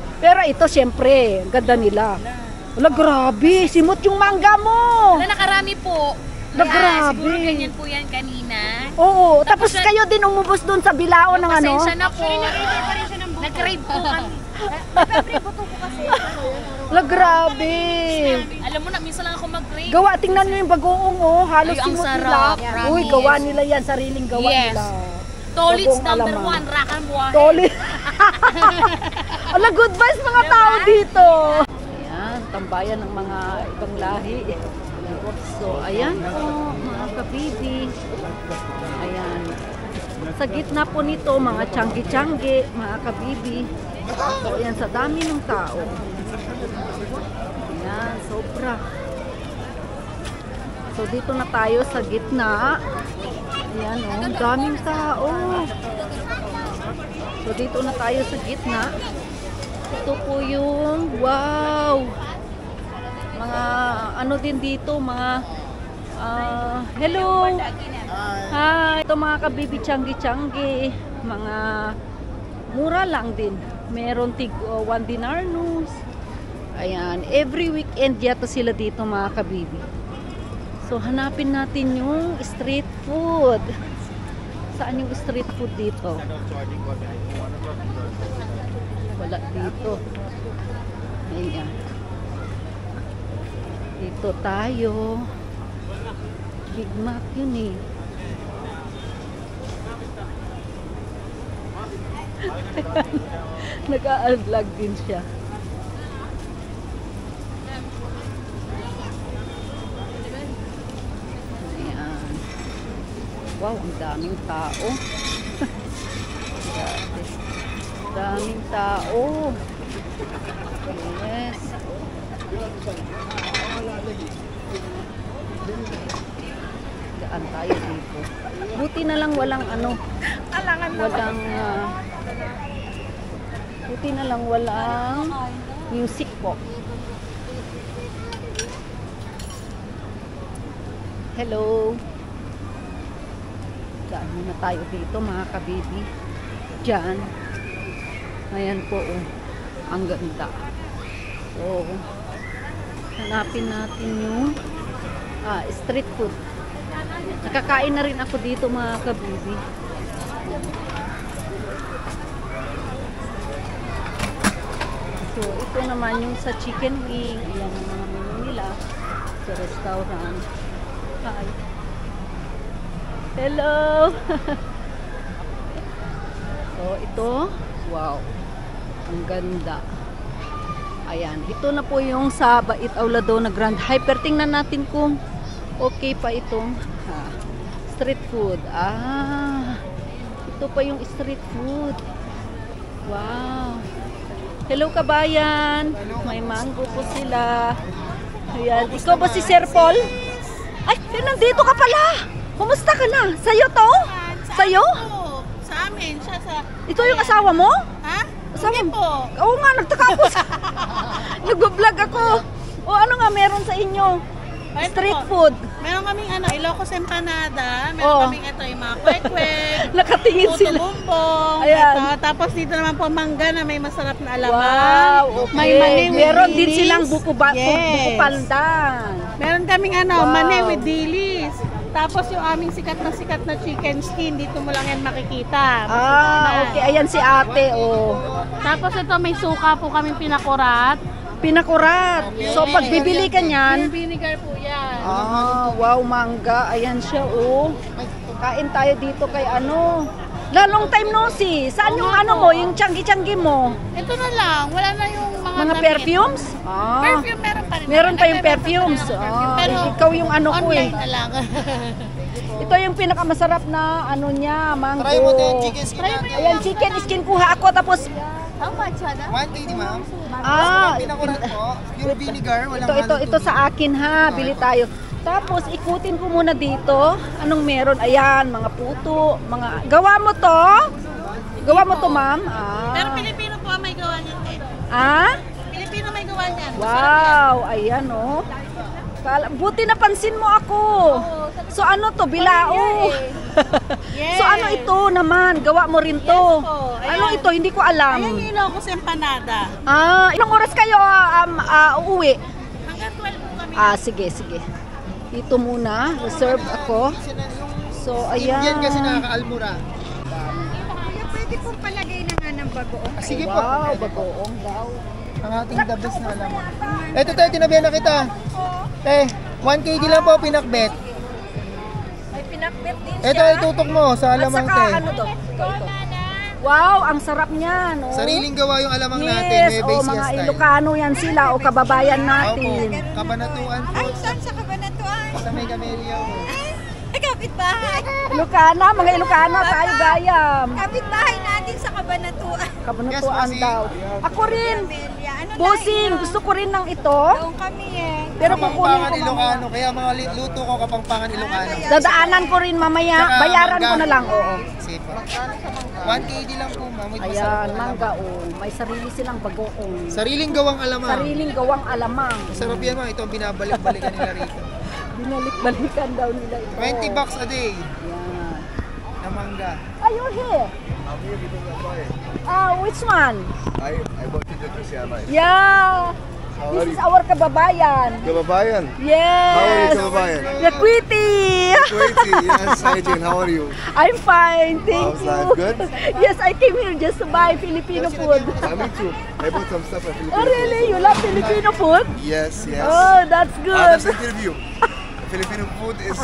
Jollibee. Pero ito, syempre, ganda nila. Wala, grabe. Simot yung mangga mo. Wala, nakarami po. Wala, grabe. Siguro ganyan po yan kanina. Oo, tapos kayo din umubos doon sa bilao ng ano. Pasensya na po. Nag-crave po kami. Wala, grabe. Alam mo na, minsan lang ako mag-crave. Gawa, tingnan nyo yung bagoong, oh. Halos Ay, ang simot sarap, nila. promise. Uy, gawa nila yan. Sariling gawa Yes. nila. Tolits Bagong number alamang. 1, Rakan Buhay. Tolit. Wala, good vibes mga tao dito. Ayan, tambayan ng mga ibang lahi. So, ayan po, mga kabibi. Ayan. Sa gitna po nito, mga tiyanggi-tiyanggi, mga kabibi. So, ayan, sa dami ng tao. Ayan, sobra. So, dito na tayo sa gitna. Ayan, oh, ang daming tao. So, dito na tayo sa gitna. Ito po yung, wow! Mga, ano din dito, mga, hello! Hi! Ito mga kabibi tiyanggi-tiyanggi. Mga, mura lang din. Meron tig 1 dinarnos. Ayan, every weekend yata sila dito mga kabibi. So, hanapin natin yung street food. Saan yung street food dito? Wala dito. Ayan. Dito tayo. Big Mac yun eh. Nag-a-vlog din siya. Wow, ang daming tao. Daming tao. Yes. Daan tayo dito. Buti na lang walang ano. Walang buti na lang walang music po. Hello. Daan muna tayo dito mga kabibi. Diyan. Ayan po, oh. Ang ganda. So, hanapin natin yung street food. Nakakain na rin ako dito mga kabibi. So, ito naman yung sa chicken wing. Ayan ang mga menu nila sa restaurant. Hi. Hello! So, ito. Wow. Ang ganda. Ayan. Ito na po yung sa Bait Aulado na Grand Hyper. Tingnan natin kung okay pa itong street food. Ito pa yung street food. Wow. Hello, kabayan. May mango po sila. Ayan. Ikaw ba si Sir Paul? Ay, nandito ka pala. Kumusta ka na? Sa'yo to? Sa'yo? Sa amin, siya sa... Ito yung asawa mo? Ha? Asawa Hindi mo? po. Oo nga, nagtaka ako. Nag-vlog ako. O ano nga meron sa inyo? Ito Street po. food. Meron kaming Ilocos empanada. Meron kaming ito, yung mga kwek-kwek. Nakatingin puto sila. bumbong. Ayan. Ito. Tapos dito naman po mangga na may masarap na alaman. Wow, okay. May mani with Meron din dilis. silang buko Yes. pandan. Meron kaming Wow. mani with dilis. Tapos yung aming sikat na chicken skin, dito mo lang yan makikita. Okay. Ayan si ate, oh. Tapos ito may suka po kaming pinakurat. Pinakurat. So, pag bibili ka niyan, Vinegar po yan. wow, mangga. Ayan siya, oh. Kain tayo dito kay ano. Lalong time no see. Saan yung ano mo, yung tiyanggi-tiyanggi mo? Ito na lang, wala na yung mga Mga perfumes? Perfume meron pa rin. Meron pa yung perfumes. Pero Ikaw yung ano ko eh. online na lang. Ito yung pinakamasarap na ano niya, mango. Try mo din chicken skin natin. Ayan, chicken skin kuha ako tapos How much, Hana? 180 ma'am. Pinakurat po. Yung vinegar, walang ito sa akin ha, bili tayo. Tapos ikutin ko muna dito. Anong meron? Ayan, mga puto, mga gawa mo to? Gawa mo to, ma'am? Pero Pilipino po ang may gawa niyan. Ah? Pilipino may gawa niyan. Wow, ayan oh. Buti napansin mo ako. So ano to, bilao? Yes. So ano ito naman? Gawa mo rin to? Yes po. Ano Ayan. ito? Hindi ko alam. Ayan yung Ilocos empanada. Ilang oras kayo uuwi? Hanggang 12 po kami. Sige, sige. Dito muna, reserve ako. So, ayan. Indian kasi nakaka-almura. Pwede pong palagay na nga ng bagoong. Sige po. Wow, bagoong daw. Ang ating the best na alam. Eto tayo, tinabihan na kita. 1 kg lang po pinakbet. May pinakbet din siya. Ito, itutok mo sa alamang At saka, te. ano to? Ito. Wow, ang sarap niyan. Oh. Sariling gawa yung alamang natin. Yes, May oh, base mga style. Ilocano yan sila o kababayan Opo, natin. Kabanatuan po. Ay, saan sa Kabanatuan? Sa may Camellia po. Ay, kapitbahay. Ilocana, mga Ilocana tayo gayam. Kapitbahay natin sa Kabanatuan. Kabanatuan Yes, daw. Ako rin. Amelia, ano Bossing, gusto ko rin ng ito. Doon kami eh. Pero kukunin Kapampangan ko mamaya. Ilocano. Kaya mga luto ko kapampangan Ilocano. Dadaanan ko rin mamaya. Tsaka Bayaran ko mangga. na lang. Oo. Sige po. 1 kg lang po, ma'am. With Ayan, masarap na mangga alamang. oh. May sarili silang bagoong. Sariling gawang alamang. Sariling gawang alamang. Sarap yan, ma'am. Ito ang binabalik-balikan nila rito. Binalik-balikan daw nila ito. 20 bucks a day Ayan. na mangga. Are you here? I'm here because I buy it. Which one? I bought it at Christian Life. Yeah. How This are is you? our kababayan. Kababayan. Yes. How are you, Kababayan? Yakwiti. Kuwaiti. Yes, hi Jane. How are you? I'm fine, thank How's you. life? Good? Yes, I came here just to buy Filipino food. Me too. I bought some stuff at Filipino Oh, really? You love Filipino food? Yes, yes. Oh, that's That's good. interview. Filipino food is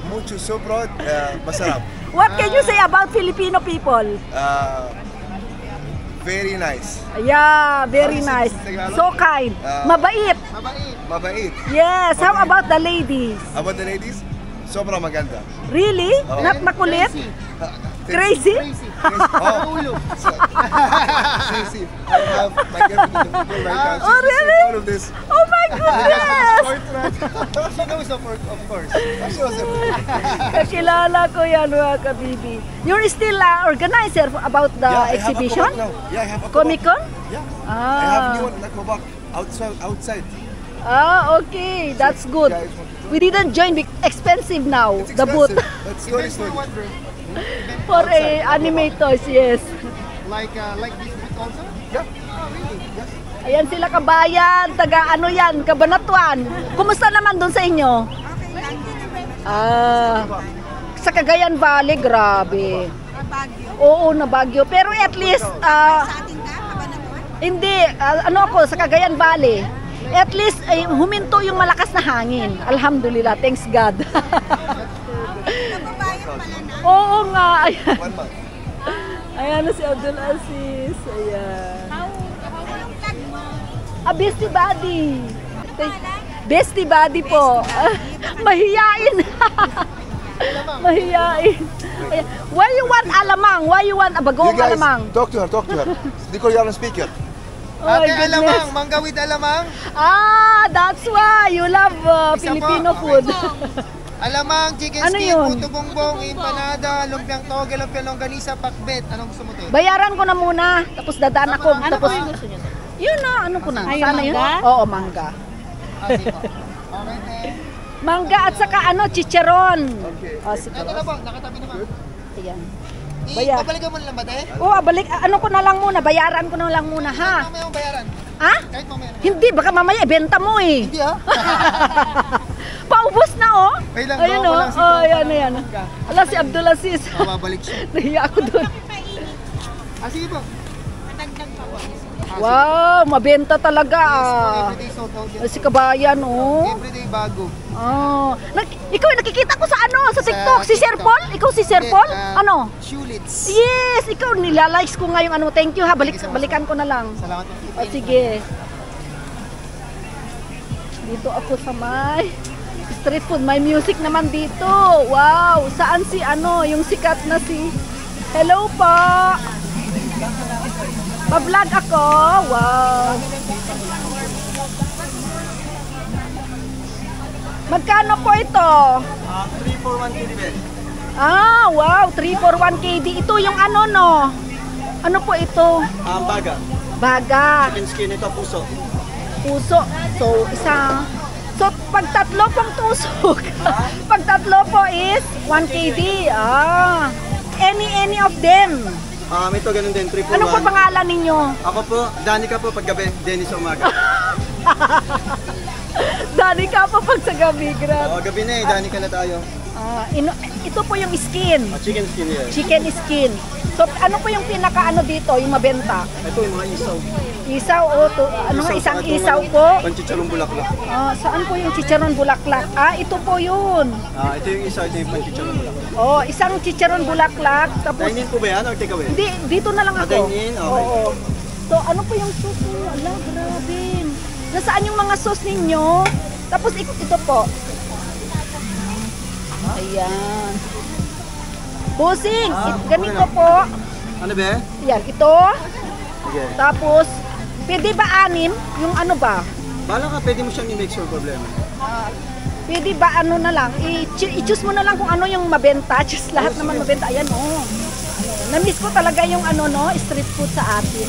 mucho sobrang masarap. What can you say about Filipino people? Very nice. Yeah, very How nice. is it in Tagalog? So kind. Mabait. Mabait. Mabait. Yes, how about the ladies? How about the ladies? Sobrang maganda. Really? Oh. Not makulit? Crazy. Crazy? Oh, Ulo. Crazy. I have my girlfriend in the people right now. Oh, really? All of this. Oh my goodness! She knows of course. She was a Kakilala ko yan mga kabibi. You're still organizer about the Yeah, I have a exhibition? Comic now. Yeah, I have a Comic Con? Yeah. I have new Ah. one like Kobak outside. Okay, that's good. Yeah, it's one- We didn't join, expensive now, It's the booth. expensive. That's story Invest for story. what, bro? For animators, yes. Like this book also? Yeah. Oh, really? Yes. Ayan sila kabayan, taga ano yan, Kabanatuan. Kumusta naman doon sa inyo? Okay lang din naman. Sa Cagayan Valley, grabe. Baguio. Oo, na Baguio. Pero at least, Sa atin ka, Kabanatuan? hindi, ano ako, sa Cagayan Valley. At least, huminto yung malakas na hangin. Alhamdulillah, thanks God. Kababayan pala na. Oo nga, ayan. 1 month. Ayan na si Abdul Aziz. Ayan. Anong vlog mo? Bestie Buddy. Bestie Buddy po. Mahiyain. Mahiyain. Ayan. Why you want alamang? Why you want You abagong guys, alamang? talk to her. The Korean speaker. Oh my Ate, goodness. alamang. Mangga with alamang. That's why you love Isa Filipino po. food. Alamang, chicken Ano skin, yun? puto bongbong, empanada, lumpiang toge, lumpiang longganisa, pakbet. Anong gusto mo to? Bayaran ko na muna, tapos dadaan ako. Ano Tapos, po yung gusto niyo? yun na, ano ko na. Ay, Sana yun? mangga? Oo, mangga. Sige po. Okay, te. Mangga at saka ano, chicharon. Okay. Oh, sige. Ito na po, nakatabi naman. Ayan. Bayar. Babalikan mo na lang ba, te? Oh, balik, ano ko na lang muna, bayaran ko na lang muna, ha? Kahit mamaya mong bayaran. Ha? Kahit mamaya. Hindi, baka mamaya ibenta mo eh. Hindi ah. Paubos na oh. Wait lang, Ayun gawa ko oh. lang si Oh, Tropa ayan, ng ayan. mangga. Ala, si Abdul Aziz. Mababalik siya. Nahiya ako doon. Sige po. Madagdag pa po. Wow, mabenta talaga ah. Everyday sold out yan. Ay, si kabayan oh. Everyday bago. Oh. Ikaw, nakikita ko sa ano, sa Sa TikTok. Si Sir TikTok. Paul? Ikaw si Sir Hindi, Paul? Ano? Shulits. Yes, ikaw nilalikes ko nga yung ano. Thank you ha, balikan ko na lang. Salamat po. O sige. Dito ako sa may street food. May music naman dito. Wow! Saan si ano? Yung sikat na si... Hello po! Pa-vlog ako. Wow! Magkano po ito? 3 for 1 KD. Wow! 3 for 1 KD. Ito yung ano no? Ano po ito? Baga. Baga. Chicken skin ito puso. Puso. So, isa So, pag tatlo pong tusok, pag tatlo po is 1 KD. Ah, any of them. Ito ganun din, 3 for Ano po 1. pangalan ninyo? Ako po, Danica po paggabi, Dennis sa umaga. Dani ka pa pag sa gabi, grabe. Gabi na Danica na tayo. Ito po yung skin. Chicken skin yan. Chicken skin. So, ano po yung pinaka-ano dito, yung mabenta? Ito yung mga isaw. Isaw o ano nga, isang saka isaw itong po? Panchicharong bulaklak. Saan po yung chicharon bulaklak? Ito po yun. Ito yung isa, ito yung panchicharong bulaklak. Isang chicharon bulaklak. Tapos, Dine-in po ba yan or take away? hindi, dito na lang ako. Dine-in? Okay. Oo. So, ano po yung sauce ninyo? Ala, grabe. Nasaan yung mga sauce ninyo? Tapos, ito po. Ayan. Bossing, ganito po. Ano ba? Yan, ito. Sige. Tapos, pwede ba anin? Yung ano ba? Bala ka, pwede mo siyang i-make sure problema. Pwede ba ano na lang? I-choose mo na lang kung ano yung mabenta. Choose lahat naman mabenta. Ayan, oh. Na-miss ko talaga yung ano, no? Street food sa atin.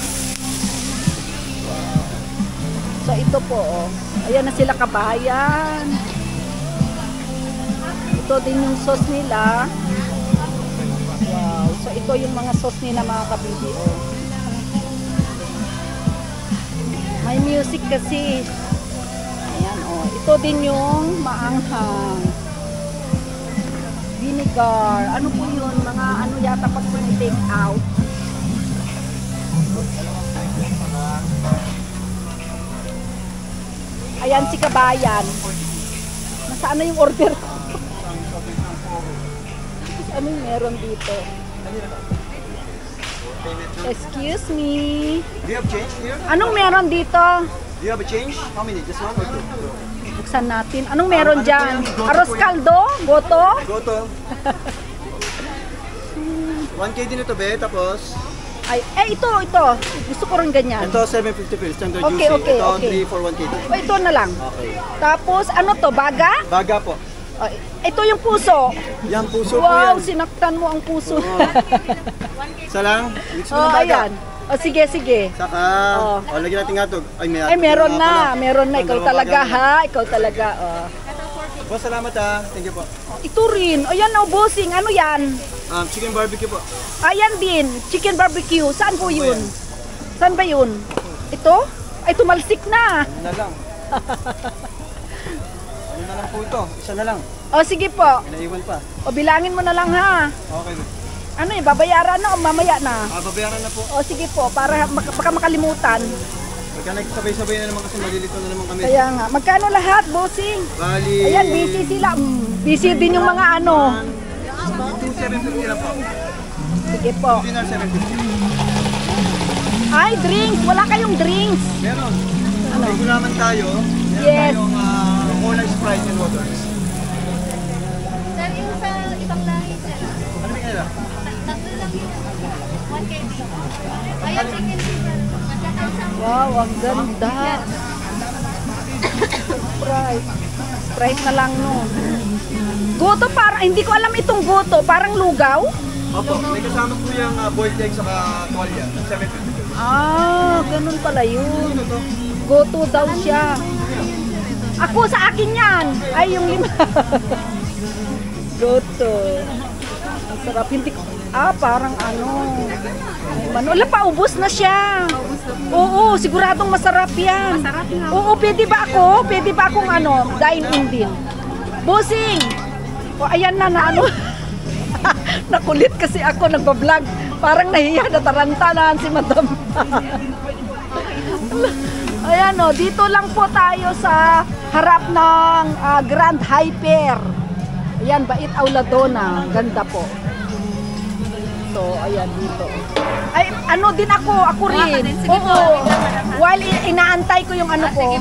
So, ito po, oh. Ayan na sila, kabayan. Ito din yung sauce nila. Wow. So, ito yung mga sauce nila, mga kabibi, oh. May music kasi. Ayan, oh. Ito din yung maanghang. Vinegar. Ano po yun? Mga ano yata pag take out. Ayan si kabayan. Nasaan na yung order ko? Anong meron dito? Excuse me. Do you have change here? Anong meron dito? Do you have a change? How many? Just one or two? Buksan natin. Anong meron Ano dyan? po yan? Goto Arroz po yan. caldo? Goto? Goto. 1K din ito, be. Tapos, Ay, ito. Gusto ko rin ganyan. ito 750 pills, standard Okay, juicy. okay, Ito okay. 3 for 1K din. Ito na lang. Okay. Tapos, ano to? Baga? Baga po. Ay, ito yung puso. Yan, puso po Wow, yan. sinaktan mo ang puso. Oo. Isa lang. Mix mo ng baga. Ayan. Sige. Saka, Oh. lagyan natin nga ito. Ay, meron na. Meron na. Ikaw Dalawa talaga, baga. ha? Ikaw talaga, Boss, salamat ha. Thank you po. Ito rin. Ayan, bossing. Ano yan? Chicken barbecue po. Ayan din. Chicken barbecue. Saan po yun? yan? Saan ba yun? Ito? Ay, tumalsik na. Ano na lang. Ano na lang po ito. Isa na lang. Sige po. Pinaiwan pa. Bilangin mo na lang, ha? Okay. Ano babayaran na o mamaya na? Babayaran na po. Sige po, para baka makalimutan. Pagka nagsabay-sabay na naman kasi malilito na naman kami. Kaya nga, magkano lahat, bossing? Bali. Ayan, busy sila. Busy din yung mga ano. 750 lang po. Sige po. Dinner 750. Ay, drinks. Wala kayong drinks. Meron. Ano? May gulaman tayo. Meron Yes. tayong cola, Sprite, and water. Sir, yung sa ibang lahi, sir. Ano ba kanila? Tatlo lang yun. 1 KD. Ayan, chicken liver. Wow, ang ganda. Sprite na lang, no. Goto, parang, hindi ko alam itong goto. Parang lugaw. Opo, may kasama po yung boiled egg saka tuwalya. 750. Ganun pala yun. Goto daw siya. Ako, sa akin yan. Ay, yung 5. Goto. Ang sarap. Hindi ko, parang ano. Wala pa, ubos na siya. Oo, siguradong masarap yan. Oo, pwede ba akong ano, dine-in din? Bossing! Ayan na ano. Nakulit kasi ako, nagbablog. Parang nahiya, natarantanan si Madam. Ayan dito lang po tayo sa harap ng Grand Hyper. Ayan, Bait Auladona. Ganda po. So, ayan dito. Ay, ano din ako rin. Oo. While inaantay ko yung ano ko.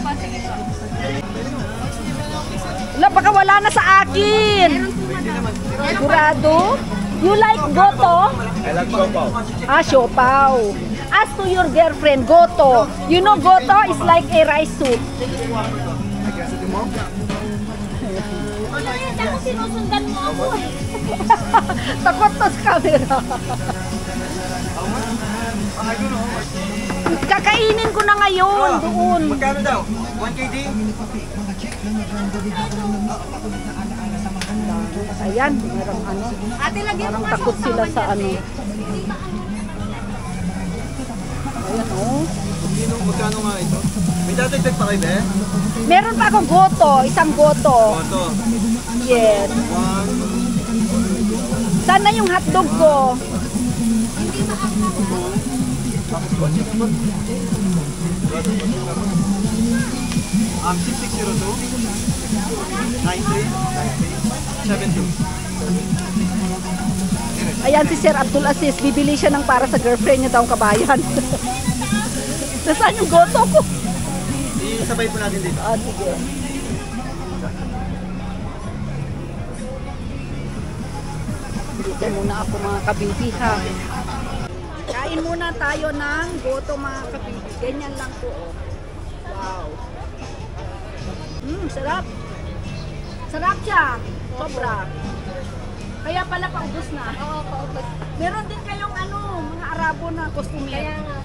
Wala, baka wala na sa akin. Sigurado? You like goto? I like siopaw. Siopaw. As to your girlfriend, goto. You know goto is like a rice soup. Ako sinusundan mo ako. Takot to sa camera. Kakainin ko na ngayon doon. Magkano daw? 1 KD? Ayan, merong ano. Ate, lagyan mo Parang nga takot sa sila usawan sa yan, ano. Ayan oh. Magkano nga ito? May dadagdag pa kayo, eh? Meron pa akong goto, isang goto. Ito. Yes. 1. Sana yung hotdog ko. 6602 93 Ayan si Sir Abdul Aziz, bibili siya ng para sa girlfriend niya daw ang kabayan. Nasaan yung goto ko? Isabay po natin dito. Ah, sige. Dito muna ako mga kabibi ha. Kain muna tayo ng goto mga kabibi. Ganyan lang po oh. Wow. Sarap. Sarap siya. Sobra. Kaya pala paubos na. Oo, paubos. Meron din kayong ano, mga Arabo na customer. Kaya nga.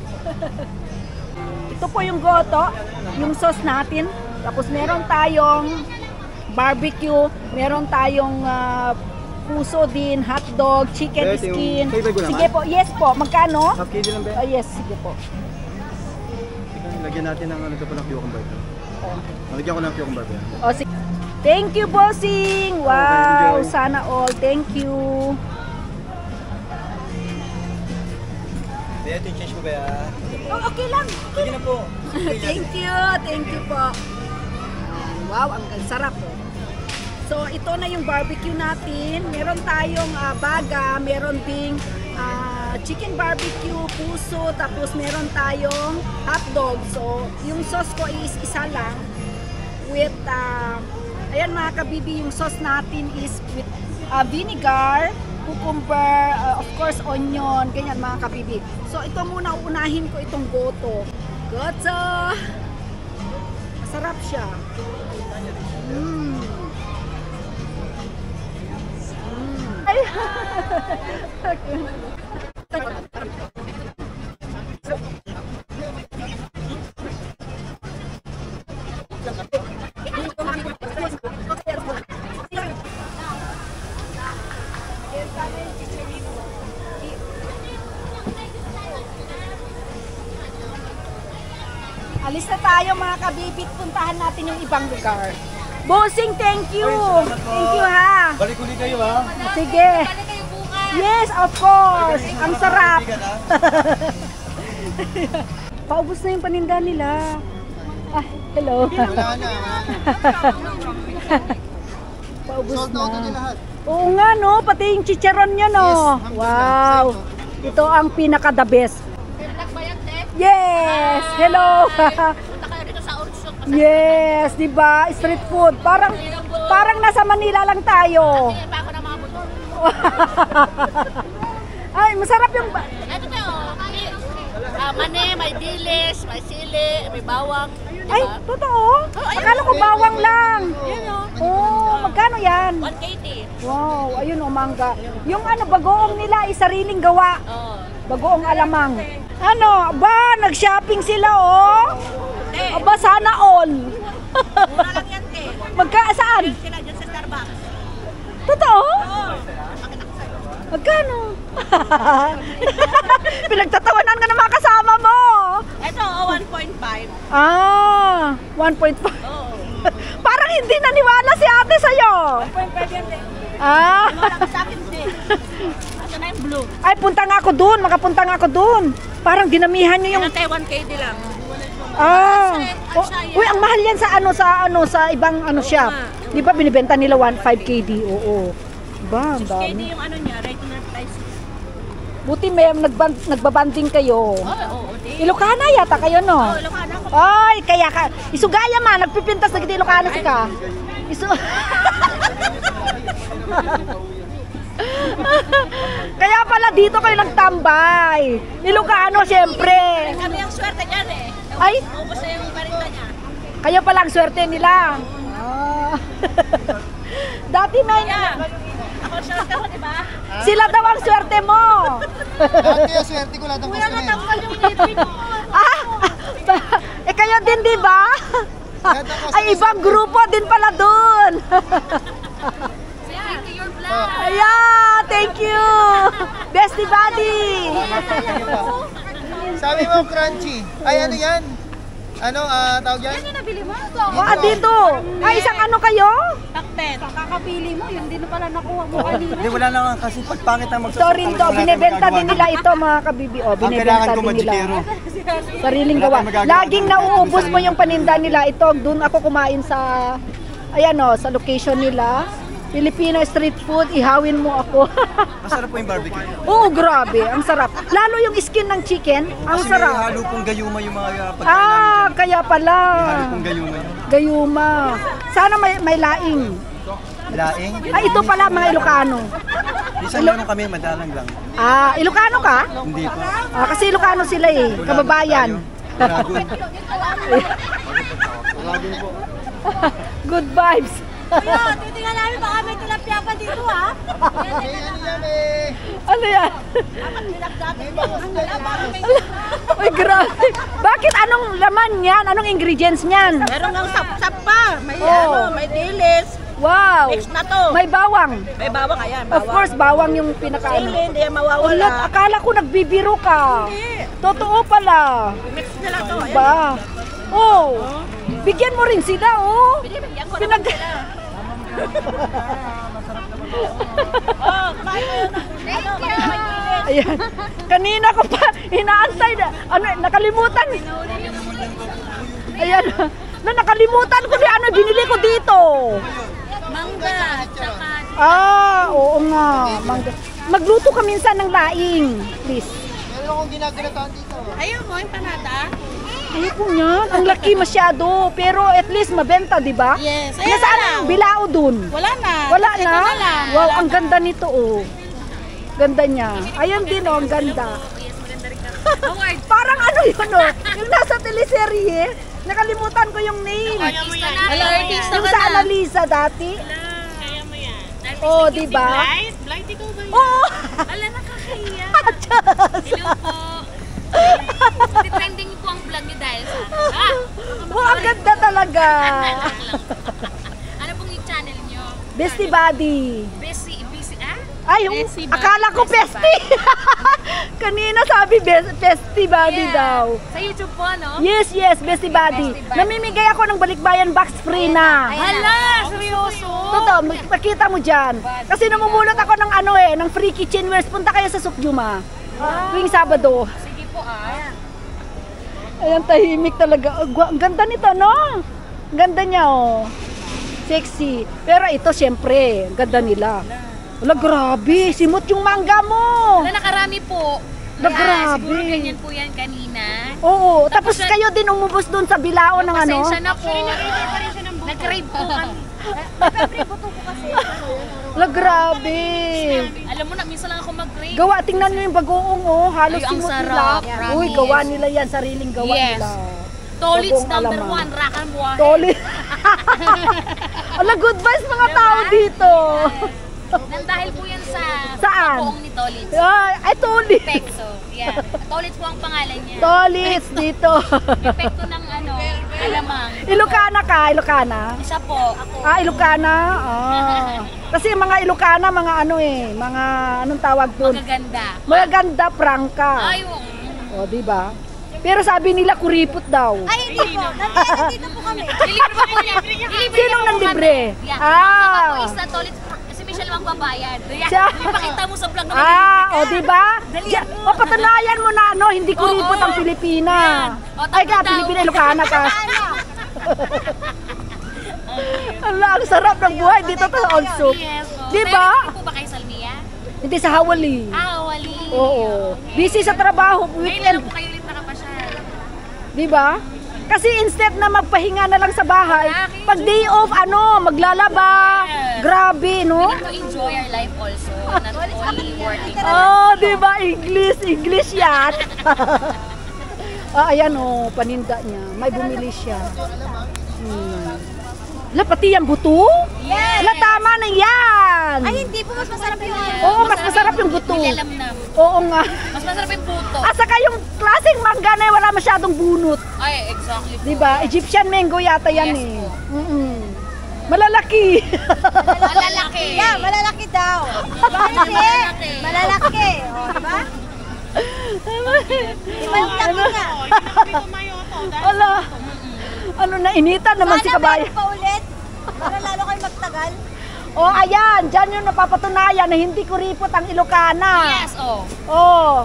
Ito po yung goto, yung sauce natin. Tapos meron tayong barbecue, meron tayong puso din, hotdog, chicken Ito yung skin. favorite ko naman. Sige po, yes po. Magkano? Half KD lang, be? Yes, sige po. Lagyan natin ng ano ito po ng cucumber. Lagyan ko ng cucumber. O, sige. Thank you, bossing! Wow, sana all. Thank you. Be, ito yung change mo, be, ah. Oh, okay lang. Sige na po. Thank you po. Wow, ang sarap po. So, ito na yung barbecue natin. Meron tayong baga, meron ding chicken barbecue, puso, tapos meron tayong hotdog. So, yung sauce ko is isa lang with, ayan mga kabibi, yung sauce natin is with vinegar, cucumber, of course onion, ganyan mga kabibi. So, ito muna, uunahin ko itong goto. Goto! Masarap siya. Ay! Alis na tayo mga kabibit, puntahan natin yung ibang lugar. Bossing, thank you! Thank you ha! Balik ulit kayo, ha? Sige! Balik kayo bukas. Yes, of course! Ang sarap! Paubos na yung paninda nila. Ah, hello. Wala na. Paubos Sold out na na. lahat. Oo nga no, pati yung chicharon niya no. Yes, Wow. Ito ang pinaka the best. Nagbayad, te. Yes! Hello! Punta kayo dito sa Ursok. Yes, 'di ba? Street food. Parang nasa Manila lang tayo. Kasi pa ako na mga buto. Ay, masarap yung Ito tayo. Mane, may dilis, may sili, may bawang. Ay, totoo? Akala ko bawang lang. Oh, magkano 'yan? 1KT. Wow, ayun o mangga. Yung ano, bagoong nila ay sariling gawa. Oo. Bagoong alamang. Ano, ba, nag-shopping sila oh. Aba, sana all. Mura lang yan, te. Saan? Sila dyan sa Starbucks. Totoo? Oo. Magkano? Pinagtatawanan ka ng mga kasama mo. Ito, 1.5. Ah, 1.5. Oo. Parang hindi naniwala si ate sa'yo. 1.5 yan, te. Ah. Wala ka sa akin, te. Ito na yung blue. Ay, punta nga ako dun. Makapunta nga ako dun. Parang dinamihan nyo yung... Yan, te, 1KD lang. Ah. Oh, uy, ang mahal yan sa ibang shop. Di ba binibenta nila 1.5 KD? Oo. Ba, ang 6KD dami. yung ano niya, regular price. Buti may nagbabanding kayo. Oo, te. Ilocana yata kayo, no? Oo, Ilocana ko. Ay, kaya ka. Isugaya man, nagpipintas na kita Ilocana si ka. Kaya pala dito kayo nagtambay. Ilocano, syempre. Kami ang swerte dyan, eh. Ay, Ubus na yung parinta niya. kayo pala ang swerte nila. Ah. Dati may... Ako ang swerte ko, di ba? Sila daw ang swerte mo. Lahat kaya swerte ko lahat ng customer. Natanggal yung ngipin mo. Eh kayo din, di ba? Ay, ibang grupo din pala doon. Into your vlog. Ayan, thank you. Bestie buddy. Sabi mo, crunchy. Ay, ano yan? Ano, tawag yan? Ah, dito. Ay, isang ano kayo? Taktet. Kakapili mo, yun din pala nakuha mo kanina. Hindi, wala lang kasi pagpangit ang Ito rin to, binibenta din nila ito mga kabibi. O, binibenta din nila. Sariling gawa. Laging nauubos mo yung paninda nila. Ito, doon ako kumain sa, ayan o, sa location nila. Filipino street food, ihawin mo ako. Masarap po yung barbecue. Oo, grabe, ang sarap. Lalo yung skin ng chicken, ang Kasi may sarap. halo pong gayuma yung mga pagkain Ah, namin. kaya pala. May halo pong gayuma yun. Gayuma. Sana may laing. Laing. Ay, ito pala mga Ilocano. Isang meron kami, madalang lang. Ah, Ilocano ka? Hindi po. Ah, kasi Ilocano sila eh, kababayan. Dragon. Good vibes. Titingnan namin baka may tilapia pa dito ha. Ano yan? Uy, grabe. Bakit anong laman yan? Anong ingredients niyan? Meron ng sap-sap pa. May Oh. may dilis. Wow. Mix na to. May bawang. May bawang ayan, Of course, bawang yung pinaka Sili, ano. hindi yan Ulot, mawawala. akala ko nagbibiro ka. Totoo pala. Mix nila to. Ayan. Ba? Oh. Bigyan mo rin sila, oh. Bigyan ko Pinag... Oh, kumain mo yun. Thank you. Ayan. Kanina ko pa inaantay na. Ano, nakalimutan. Ayan. Nakalimutan ko ano binili ko dito. Mangga. Tsaka Ah, oo nga. Magluto ka minsan ng laing, please. Meron akong ginaganataan dito. Ayaw mo, empanada? Ayoko niyan. Ang laki masyado. Pero at least mabenta, di ba? Yes. Nasaan ang bilao dun? Wala na. Wala Ito na? lang. Wow, ang ganda nito, oh. Ganda niya. Ayan din, oh, ang ganda. Parang ano yun, oh. Yung nasa teleserye. Nakalimutan ko yung name. artista na. Hello, artista Yung ka sa na. Annalisa dati. Kaya mo yan. Oh, di ba? Blind ikaw ba yun? Oh! Ala, nakakahiya. Hello po. Trending po ang vlog niyo dahil sa... Oh, ang ganda talaga. Ano pong yung channel niyo? Bestie Buddy. Busy, Ay, yung, akala ko Bestie. Kanina sabi Bestie Buddy daw. Sa YouTube po, no? Yes, Bestie Buddy. Namimigay ako ng balikbayan box free na. Hala, seryoso? Totoo, makita mo dyan. Kasi namumulot ako ng ano ng free kitchenwares. Punta kayo sa Sukyuma. Tuwing Sabado. Sige po, Ayan, tahimik talaga. Ang ganda nito, no? Ang ganda niya, oh. Sexy. Pero ito, syempre, ang ganda nila. Wala, grabe. Simot yung mangga mo. Wala, nakarami po. Na grabe. Siguro ganyan po yan kanina. Oo. Tapos kayo din umubos doon sa bilao ng ano. Pasensya na po. Nag-crave po kami. Wala, grabe. Alam mo na, minsan lang ako mag-crave. Gawa, tingnan nyo yung bagoong, oh. Halos Ay, ang simot nila. sarap, Uy, promise. gawa nila yan. Sariling gawa Yes. nila. Tolits Bagong number alamang. 1, Rakan Buhay. Tolit. Ala, good vibes mga tao dito. Nang dahil po yan sa Saan? buong ni Tolits. Ay, Tolit. Pekso. Yeah. Tolits po ang pangalan niya. Tolits dito. Epekto ng ano, alamang. Ilocana ka, Ilocana. Isa po. Ah, Ilocana. Ah. Kasi yung mga Ilocana, mga ano mga anong tawag doon? Magaganda. Magaganda, prangka. Ay, O, di ba? Pero sabi nila kuripot daw. Ay, hindi po. Nandito po kami. Deliver pa po niya. Deliver Sinong nang libre? Yeah. Ah. Ang isa Tolits, si Michelle magbabayad. Siya. Ipakita mo sa vlog na O, di ba? O, patunayan mo na ano, hindi kuripot ang Pilipina. Yan. O, Ay, ka, tatanda Pilipina, mo. Ilocana ka. Ala, ang sarap ng buhay dito to also. Yes, po. Di ba? Pero hindi po ba kay Salmia? Hindi sa Hawali. Wali. Oo. Busy sa trabaho, Ngayon na weekend. lang po kayo ulit nakapasyal. Di ba? Kasi instead na magpahinga na lang sa bahay, pag day off, maglalaba. Grabe, no? We need to enjoy our life also, not only working. Oh, di ba? English yan. Ayan, paninda niya. May bumili siya. La, pati yung buto? Yes. La, tama na yan. Ay, hindi po. Mas masarap yung Oo, mas masarap yung buto. nilalamnam. Oo nga. Mas masarap yung puto. At saka yung klaseng mangga na wala masyadong bunot. Ay, exactly po. Diba? Egyptian mango yata yan Yes eh. po. Malalaki. Malalaki. Yeah, malalaki daw. Malalaki. Malalaki. O, diba? Diba yung tabi nga? Ala. Ano na, initan naman si Sana kabayan. meron pa ulit. Para lalo kayo magtagal. Oh, ayan. Diyan yung napapatunayan na hindi kuripot ang Ilocana. Yes, oh. Oh.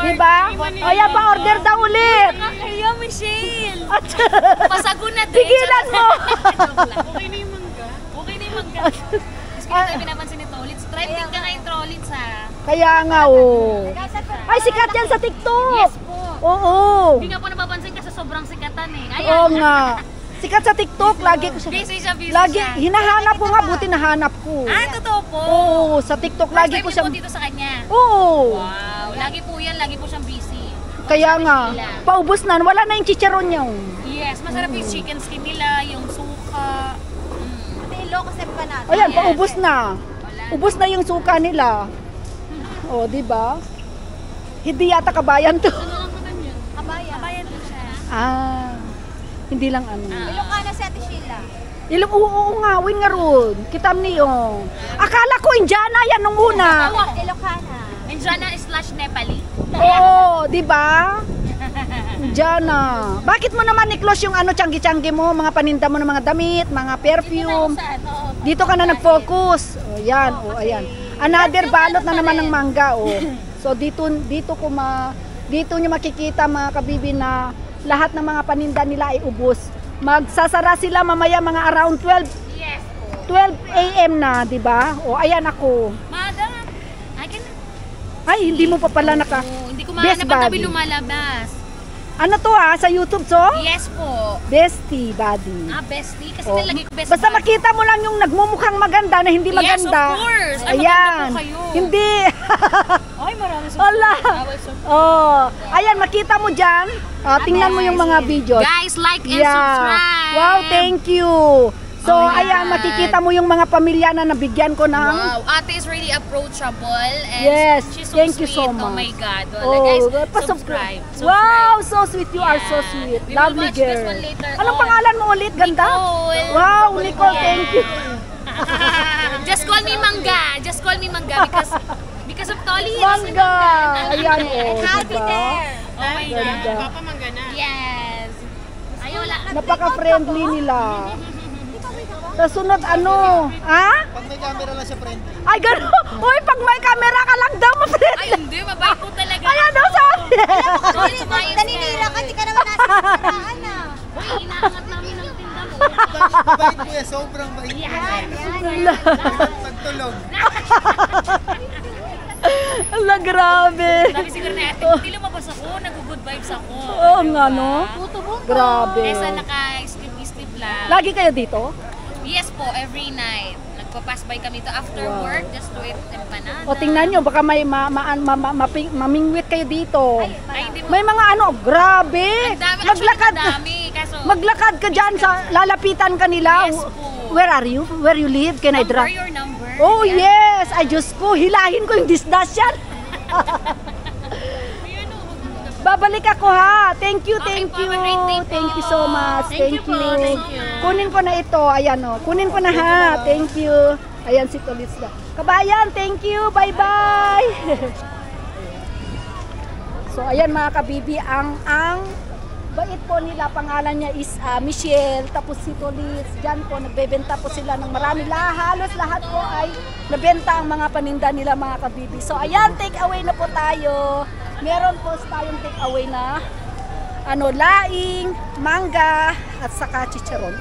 Diba? O, yan pa, order daw ulit. Nakakaya, Michelle. At, Pasago na din. Tigilan mo. Okay na yung mangga. Okay na yung mangga. Tapos kaya tayo pinapansin ni Trolits. Trending ka ngayon, Trolits, ha? Kaya nga, oh. Ay, sikat yan sa TikTok. Yes po. Oo. Hindi nga po napapansin kasi sobrang sikatan eh. Ayan. Oo nga. Sikat sa TikTok. Lagi ko siya. Busy siya, busy Lagi, siya. hinahanap ko nga. Buti nahanap ko. Ah, totoo po. Oo, sa TikTok. Lagi ko First siya. time niyo po dito sa kanya. Oo. Wow. Lagi po yan. Lagi po siyang busy. Kaya nga. Paubos na. Wala na yung chicharon niya. Oh. Yes. Masarap yung chicken skin nila, yung suka. Pati yung loco step pa natin. Ayan, Yes. paubos na. Wala. Ubos na yung suka nila. O, di ba? Hindi yata kabayan to. Kabayan. Kabayan po siya. Ah. Hindi lang ano. Ilocana si Ate Sheila. Oo nga, win nga ron. Kitam niyo. Akala ko Indiana yan nung una. Ilocana. Indiana / Nepali. Oo, di ba? Indiana. Bakit mo naman i-close yung ano, tiyanggi-tiyanggi mo, mga paninda mo ng mga damit, mga perfume. Dito ka na nag-focus. O, yan. O, ayan. Another balot na naman ng mangga. O. So, dito nyo makikita mga kabibi na lahat ng mga paninda nila ay ubos. Magsasara sila mamaya mga around 12 Yes po. a.m. na, di ba? O, ayan ako. Mada. I can... Ay, hindi mo pa pala naka... Oh, hindi ko Best mahanap ang tabi buddy. lumalabas. Ano to sa YouTube to? Yes po. Bestie Buddy. Ah, bestie. Kasi Oh, nilagay ko best basta buddy. makita mo lang yung nagmumukhang maganda na hindi Yes, maganda. of course. Ay, Ayan. maganda po kayo. Hindi. Ay, marami sa Wala. Oh, ayan, makita mo dyan. Tingnan mo yung mga videos. Guys, like and subscribe. Wow, thank you. So, Oh my ayan, God. makikita mo yung mga pamilya na nabigyan ko ng... Wow, ate is really approachable and Yes, she's so thank sweet. you so Oh my much. God. Wala, guys, pa-subscribe. subscribe. Wow, so sweet. You are so Yeah. sweet. We will Lovely watch this girl. one later Anong on. pangalan mo ulit? Ganda? Nicole. Wow, Nicole, thank you. Just call me Mangga. Just call me Mangga because of Tolly. Mangga. Ayan, oh, Happy diba? there. Oh my God. Ganda. Yes. Ay, wala. Napaka-friendly nila. Sa sunod ano? Ha? Pag may camera lang siya, friend. Ay, gano'n. Uy, pag may camera ka lang daw, ma-friend. Ay, hindi. Mabait po talaga. Ayan daw, sabi. Naninira ka, di ka naman nasa paraan ah. Uy, inaangat namin ang tinda mo. Bait mo yan, sobrang bait mo yan. Pagtulog. Ala, grabe. Sabi siguro na ate, hindi lumabas ako. Nag-good vibes ako. Oo nga, no? Grabe. Kesa naka-skip lang. Lagi kayo dito? Yes po, every night. Nagpa-pass by kami to after work just to eat empanada. O, tingnan nyo, baka may mamingwit kayo dito. Ay, hindi mo. May mga ano, grabe. Ang dami. Actually, Maglakad ka. madami. Kaso, Maglakad ka dyan sa lalapitan ka nila. Yes po. Where are you? Where you live? Can I number drop? your number. Oh, yes! Ay, Diyos ko, hilahin ko yung disdasyan. Babalik ako ha. Thank you, Okay thank po, you. have a great day po. Thank you so much. Thank you po, thank you. Kunin ko na ito. Ayan o. Kunin ko na ha. Thank you. Ayan si Tolitsda. Kabayan, thank you. Bye-bye. So, ayan mga kabibi, ang bait po nila, pangalan niya is Michelle, tapos si Tolits, dyan po, nagbebenta po sila ng marami, halos lahat po ay nabenta ang mga paninda nila mga kabibi. So ayan, take away na po tayo. Meron po tayong take away na laing, mangga, at saka chicharon.